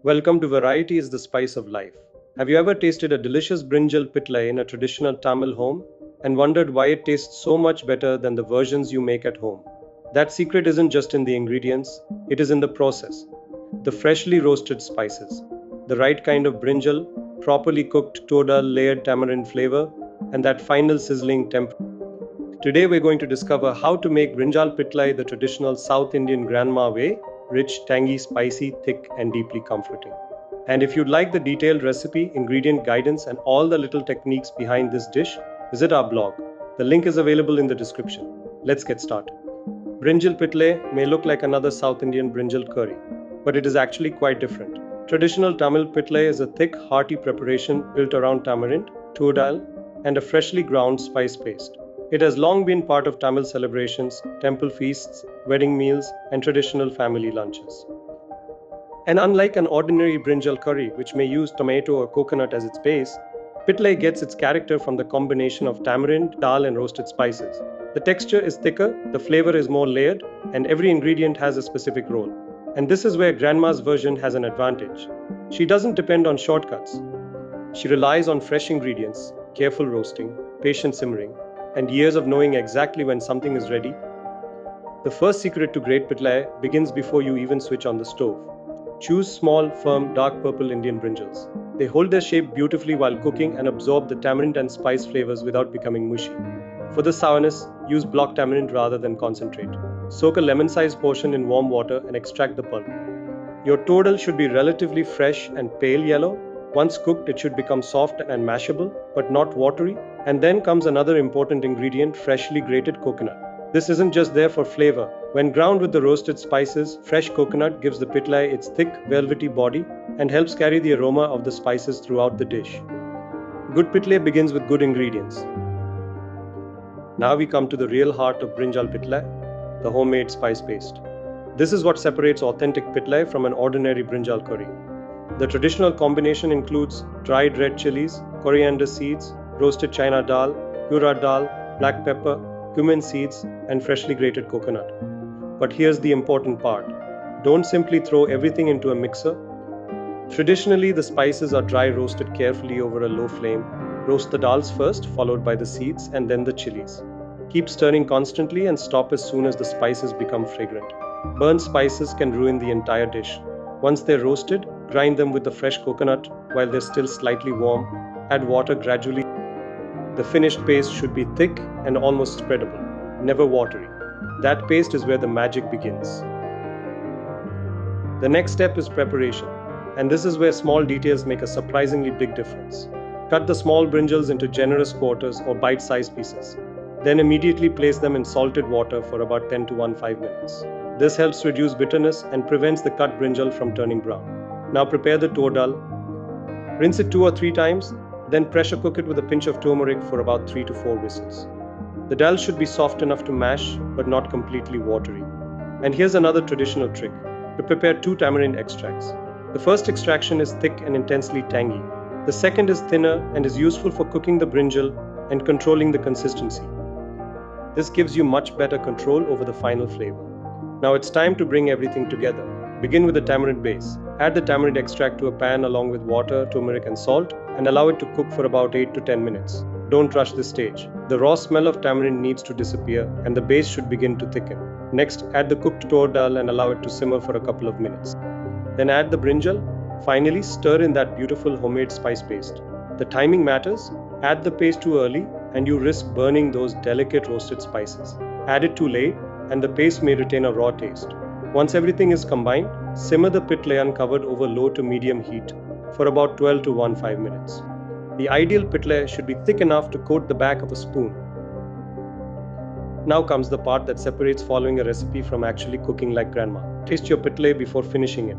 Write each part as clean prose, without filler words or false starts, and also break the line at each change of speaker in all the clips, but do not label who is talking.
Welcome to Variety is the Spice of Life. Have you ever tasted a delicious Brinjal Pitlai in a traditional Tamil home and wondered why it tastes so much better than the versions you make at home? That secret isn't just in the ingredients, it is in the process. The freshly roasted spices, the right kind of brinjal, properly cooked toor layered tamarind flavor, and that final sizzling temp. Today we're going to discover how to make Brinjal Pitlai the traditional South Indian grandma way, rich, tangy, spicy, thick, and deeply comforting. And if you'd like the detailed recipe, ingredient guidance, and all the little techniques behind this dish, visit our blog. The link is available in the description. Let's get started. Brinjal Pitlai may look like another South Indian brinjal curry, but it is actually quite different. Traditional Tamil Pitlai is a thick, hearty preparation built around tamarind, toor dal, and a freshly ground spice paste. It has long been part of Tamil celebrations, temple feasts, wedding meals, and traditional family lunches. And unlike an ordinary brinjal curry, which may use tomato or coconut as its base, Pitlai gets its character from the combination of tamarind, dal, and roasted spices. The texture is thicker, the flavor is more layered, and every ingredient has a specific role. And this is where Grandma's version has an advantage. She doesn't depend on shortcuts. She relies on fresh ingredients, careful roasting, patient simmering, and years of knowing exactly when something is ready. The first secret to great pitlai begins before you even switch on the stove. Choose small, firm, dark purple Indian brinjals. They hold their shape beautifully while cooking and absorb the tamarind and spice flavors without becoming mushy. For the sourness, use block tamarind rather than concentrate. Soak a lemon-sized portion in warm water and extract the pulp. Your toor should be relatively fresh and pale yellow. Once cooked, it should become soft and mashable, but not watery. And then comes another important ingredient, freshly grated coconut. This isn't just there for flavor. When ground with the roasted spices, fresh coconut gives the pitlai its thick, velvety body and helps carry the aroma of the spices throughout the dish. Good pitlai begins with good ingredients. Now we come to the real heart of Brinjal Pitlai, the homemade spice paste. This is what separates authentic pitlai from an ordinary brinjal curry. The traditional combination includes dried red chilies, coriander seeds, roasted china dal, urad dal, black pepper, cumin seeds, and freshly grated coconut. But here's the important part. Don't simply throw everything into a mixer. Traditionally, the spices are dry roasted carefully over a low flame. Roast the dals first, followed by the seeds and then the chilies. Keep stirring constantly and stop as soon as the spices become fragrant. Burnt spices can ruin the entire dish. Once they're roasted, grind them with the fresh coconut while they're still slightly warm. Add water gradually. The finished paste should be thick and almost spreadable, never watery. That paste is where the magic begins. The next step is preparation, and this is where small details make a surprisingly big difference. Cut the small brinjals into generous quarters or bite-sized pieces. Then immediately place them in salted water for about 10 to 15 minutes. This helps reduce bitterness and prevents the cut brinjal from turning brown. Now prepare the toor dal. Rinse it 2 or 3 times, then pressure cook it with a pinch of turmeric for about 3 to 4 whistles. The dal should be soft enough to mash, but not completely watery. And here's another traditional trick, to prepare 2 tamarind extracts. The first extraction is thick and intensely tangy. The second is thinner and is useful for cooking the brinjal and controlling the consistency. This gives you much better control over the final flavor. Now it's time to bring everything together. Begin with the tamarind base. Add the tamarind extract to a pan along with water, turmeric and salt and allow it to cook for about 8 to 10 minutes. Don't rush this stage. The raw smell of tamarind needs to disappear and the base should begin to thicken. Next, add the cooked toor dal and allow it to simmer for a couple of minutes. Then add the brinjal. Finally, stir in that beautiful homemade spice paste. The timing matters. Add the paste too early and you risk burning those delicate roasted spices. Add it too late and the paste may retain a raw taste. Once everything is combined, simmer the pitlai uncovered over low to medium heat for about 12 to 15 minutes. The ideal pitlai should be thick enough to coat the back of a spoon. Now comes the part that separates following a recipe from actually cooking like grandma. Taste your pitlai before finishing it.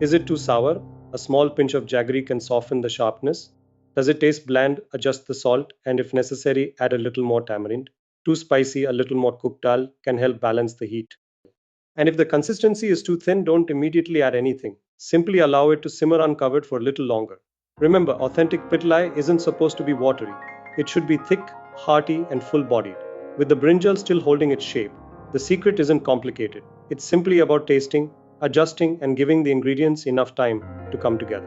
Is it too sour? A small pinch of jaggery can soften the sharpness. Does it taste bland? Adjust the salt and if necessary, add a little more tamarind. Too spicy, a little more cooked dal can help balance the heat. And if the consistency is too thin, don't immediately add anything. Simply allow it to simmer uncovered for a little longer. Remember, authentic pitlai isn't supposed to be watery. It should be thick, hearty, and full-bodied. With the brinjal still holding its shape, the secret isn't complicated. It's simply about tasting, adjusting and giving the ingredients enough time to come together.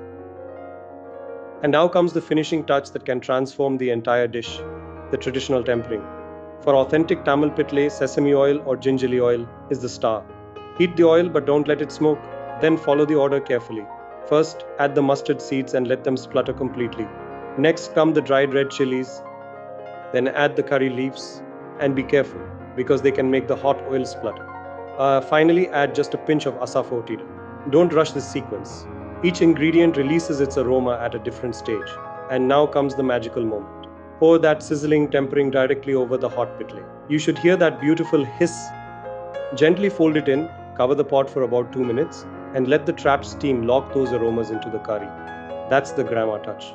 And now comes the finishing touch that can transform the entire dish, the traditional tempering. For authentic Tamil pitlai, sesame oil or gingerly oil is the star. Heat the oil but don't let it smoke. Then follow the order carefully. First, add the mustard seeds and let them splutter completely. Next come the dried red chilies. Then add the curry leaves. And be careful, because they can make the hot oil splutter. Finally, add just a pinch of asafoetida. Don't rush this sequence. Each ingredient releases its aroma at a different stage. And now comes the magical moment. Pour that sizzling tempering directly over the hot pitlai. You should hear that beautiful hiss. Gently fold it in, cover the pot for about 2 minutes, and let the trapped steam lock those aromas into the curry. That's the grandma touch.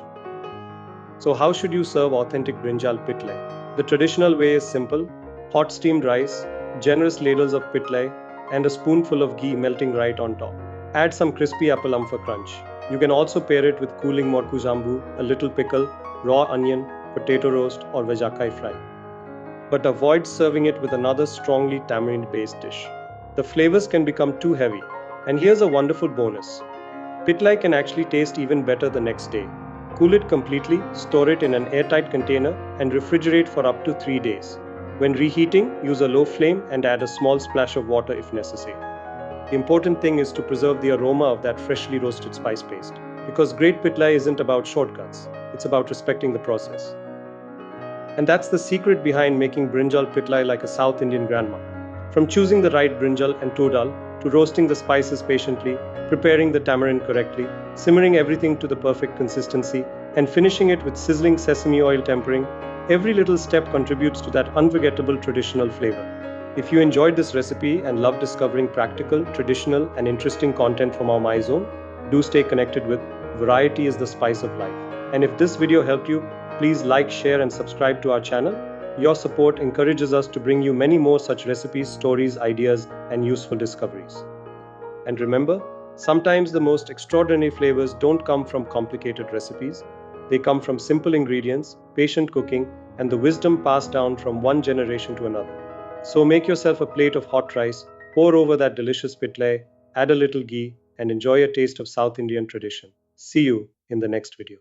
So how should you serve authentic Brinjal Pitlai? The traditional way is simple: hot steamed rice, generous ladles of pitlai, and a spoonful of ghee melting right on top. Add some crispy appalam for crunch. You can also pair it with cooling morkuzambu, a little pickle, raw onion, potato roast, or vejakai fry. But avoid serving it with another strongly tamarind-based dish. The flavors can become too heavy. And here's a wonderful bonus. Pitlai can actually taste even better the next day. Cool it completely, store it in an airtight container, and refrigerate for up to 3 days. When reheating, use a low flame and add a small splash of water if necessary. The important thing is to preserve the aroma of that freshly roasted spice paste. Because great pitlai isn't about shortcuts, it's about respecting the process. And that's the secret behind making Brinjal Pitlai like a South Indian grandma. From choosing the right brinjal and toor dal, to roasting the spices patiently, preparing the tamarind correctly, simmering everything to the perfect consistency, and finishing it with sizzling sesame oil tempering, every little step contributes to that unforgettable traditional flavor. If you enjoyed this recipe and love discovering practical, traditional, and interesting content from our My Zone, do stay connected with Variety is the Spice of Life. And if this video helped you, please like, share, and subscribe to our channel. Your support encourages us to bring you many more such recipes, stories, ideas, and useful discoveries. And remember, sometimes the most extraordinary flavors don't come from complicated recipes. They come from simple ingredients, patient cooking, and the wisdom passed down from one generation to another. So make yourself a plate of hot rice, pour over that delicious pitlai, add a little ghee, and enjoy a taste of South Indian tradition. See you in the next video.